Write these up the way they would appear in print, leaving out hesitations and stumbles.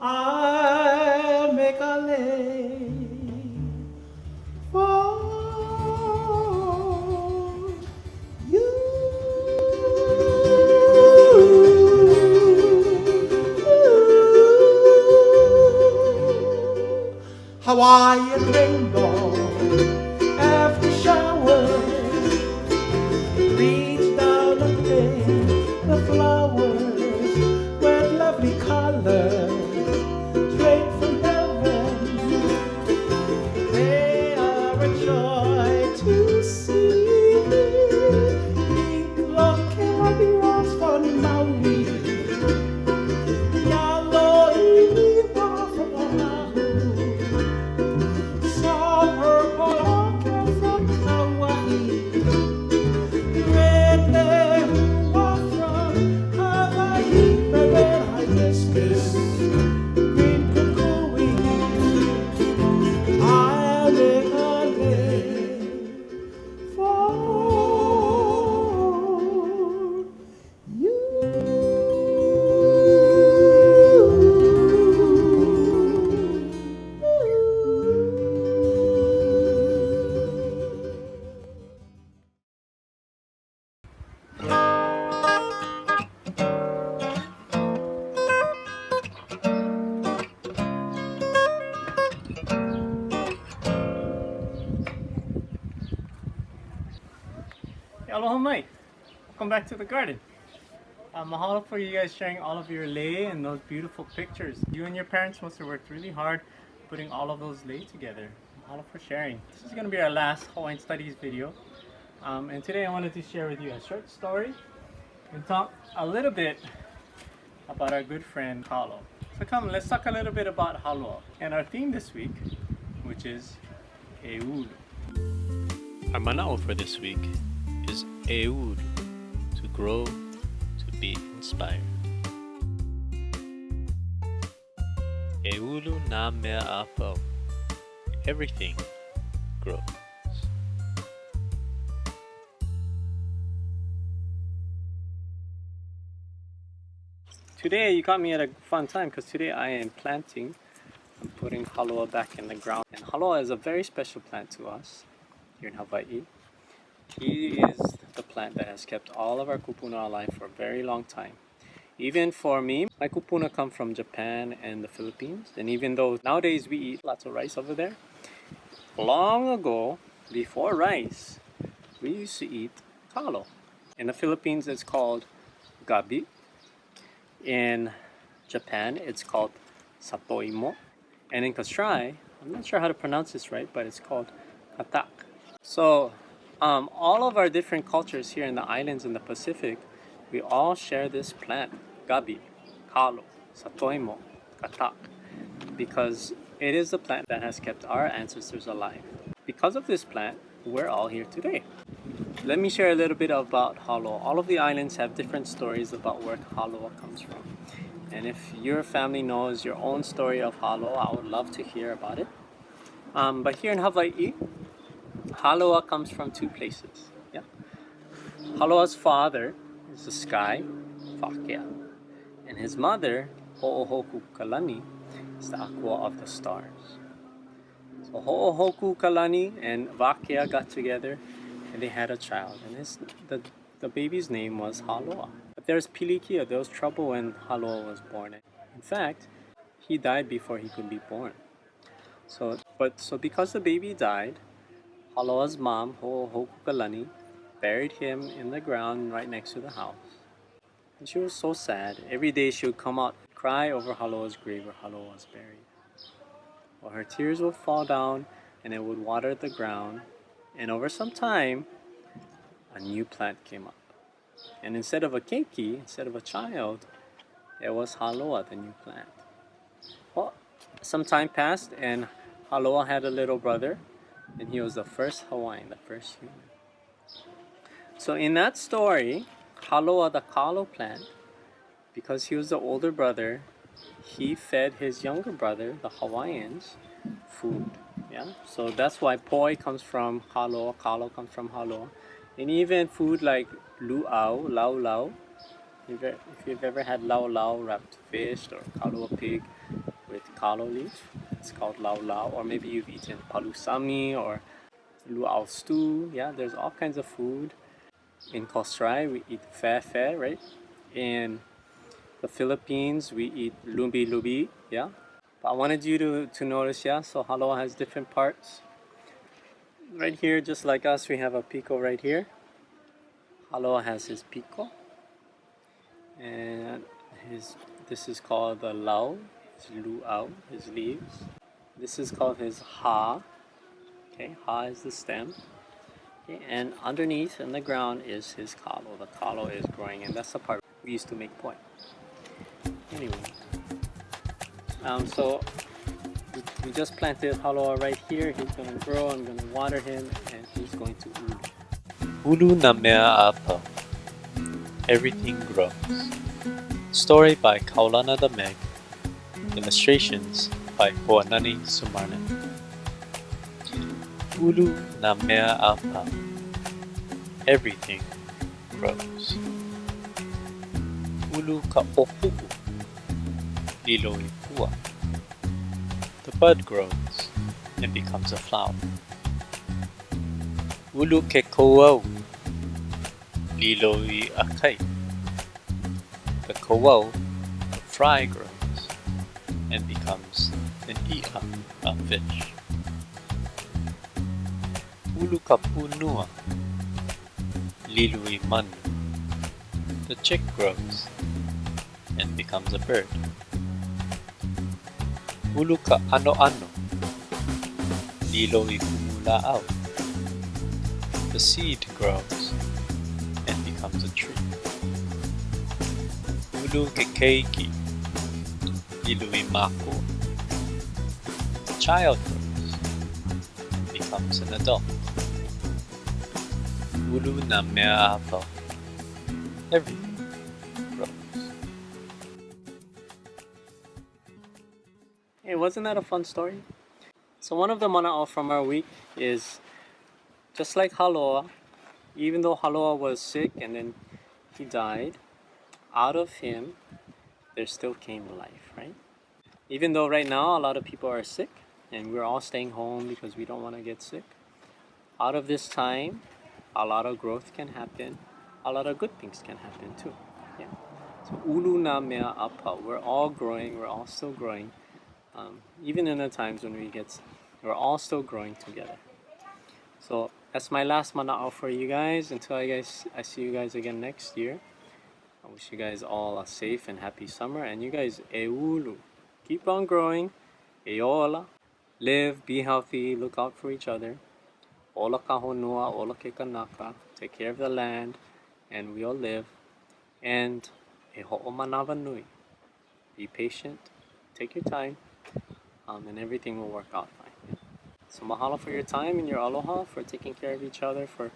I'll make a lane for you. Hawaiian rainbow after showers, reach down and pick the flowers with lovely colors straight from heaven. They are a joy to see. Looking at the rose from Maui, yellow iwa from Oahu, saw purple orchid from Hawaii, red lehua from Hawaii, red hibiscus, green kukui. I'll make a lane for you. Aloha mai! Welcome back to the garden. Mahalo for you guys sharing all of your lei and those beautiful pictures. You and your parents must have worked really hard putting all of those lei together. Mahalo for sharing. This is going to be our last Hawaiian Studies video. And today I wanted to share with you a short story and talk a little bit about our good friend Halo. So come, let's talk a little bit about Halo and our theme this week, which is Eulu. Our mana'o for this week is Eulu, to grow, to be inspired. Eulu nā mea apau. Everything grows. Today you got me at a fun time because today I am planting. I'm putting haloa back in the ground. And haloa is a very special plant to us here in Hawaii. He is the plant that has kept all of our kupuna alive for a very long time. Even for me, my kupuna come from Japan and the Philippines. And even though nowadays we eat lots of rice over there, long ago, before rice, we used to eat kalo. In the Philippines, it's called gabi. In Japan, it's called satoimo. And in Kastrai, I'm not sure how to pronounce this right, but it's called katak. So, all of our different cultures here in the islands in the Pacific, we all share this plant, gabi, kalo, satoimo, katak, because it is the plant that has kept our ancestors alive. Because of this plant, we're all here today. Let me share a little bit about halo. All of the islands have different stories about where halo comes from. And if your family knows your own story of halo, I would love to hear about it. But here in Hawaii, haloa comes from two places. Yeah, haloa's father is the sky, Wakea, and his mother, Ho'ohoku Kalani, is the akua of the stars. So Ho'ohoku Kalani and Wakea got together and they had a child, and the baby's name was Haloa. But there's pilikia, there was trouble when Haloa was born. In fact, he died before he could be born. So because the baby died, Haloa's mom, Ho'ohoku Kalani, buried him in the ground right next to the house. And she was so sad. Every day she would come out and cry over Haloa's grave where Haloa was buried. Well, her tears would fall down and it would water the ground. And over some time, a new plant came up. And instead of a keiki, instead of a child, it was Haloa, the new plant. Well, some time passed and Haloa had a little brother. And he was the first Hawaiian, the first human. So in that story, Haloa, the kalo plant, because he was the older brother, he fed his younger brother, the Hawaiians, food. Yeah, so that's why poi comes from haloa, kalo comes from haloa, and even food like luau, lau. If you've ever had lau wrapped fish or kaloa pig, kalo leaf. It's called lau lau, or maybe you've eaten palusami or luau stew. Yeah, there's all kinds of food. In Kosrae, we eat fe, right? In the Philippines, we eat lubi, yeah? But I wanted you to notice, yeah, so halo has different parts. Right here, just like us, we have a pico right here. Halo has his pico. And this is called the lau, his luau, his leaves. This is called his ha. Okay, ha is the stem. Okay, and underneath in the ground is his kalo. The kalo is growing, and that's the part we used to make point. Anyway, so we just planted halo right here. He's gonna grow. I'm gonna water him, and he's going to ulu. Ulu na mea apa. Everything grows. Story by Kaulana the Meg. Illustrations by Hoanani Sumarna. Ulu na mea apa. Everything grows. Ulu ka opu'u. Lilo i pua. The bud grows and becomes a flower. Ulu ke kauwela. Lilo i akai. The kauwela, the fry grows and becomes an i'a, a fish. Ulu ka punua. Lilo i manu. The chick grows and becomes a bird. Ulu ka ano. Lilo i kumula'au. The seed grows and becomes a tree. Ulu ke keiki. Lilo i mako. The child grows and becomes an adult. Ulu na mea apa. Everything grows. Hey, wasn't that a fun story? So one of the mana'o from our week is just like Haloa, even though Haloa was sick and then he died, out of him there still came life, right? Even though right now a lot of people are sick and we're all staying home because we don't want to get sick, out of this time a lot of growth can happen, a lot of good things can happen too. Yeah. So ulu na mea apa, we're all growing, we're all still growing. Even in the times when we get sick, we're all still growing together. So that's my last mana'o for you guys. Until I see you guys again next year. I wish you guys all a safe and happy summer. And you guys, e ulu. Keep on growing. E ola. Live, be healthy, look out for each other. Ola ka honua, ola ke kanaka. Take care of the land. And we all live. And e ho'o manawa nui. Be patient. Take your time. And everything will work out fine. So mahalo for your time and your aloha, for taking care of each other, for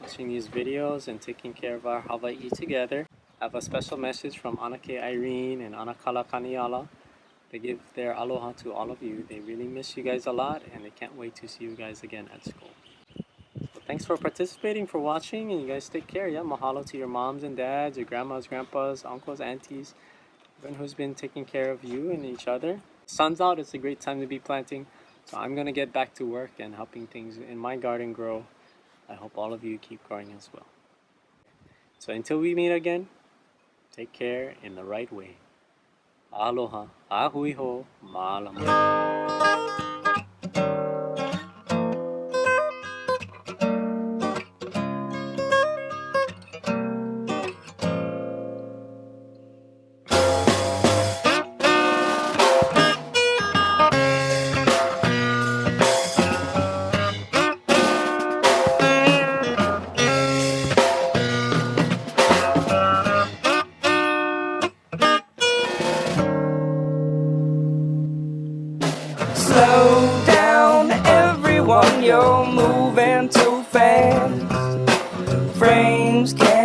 watching these videos and taking care of our Hawaii together. I have a special message from Anakē Irene and Anakala Kaniala. They give their aloha to all of you. They really miss you guys a lot and they can't wait to see you guys again at school. So thanks for participating, for watching, and you guys take care. Yeah, mahalo to your moms and dads, your grandmas, grandpas, uncles, aunties, everyone who's been taking care of you and each other. Sun's out, it's a great time to be planting. So I'm gonna get back to work and helping things in my garden grow. I hope all of you keep growing as well. So until we meet again, take care in the right way. Aloha, ahui ho, ma'alama. Slow down, everyone, you're moving too fast. Frames can't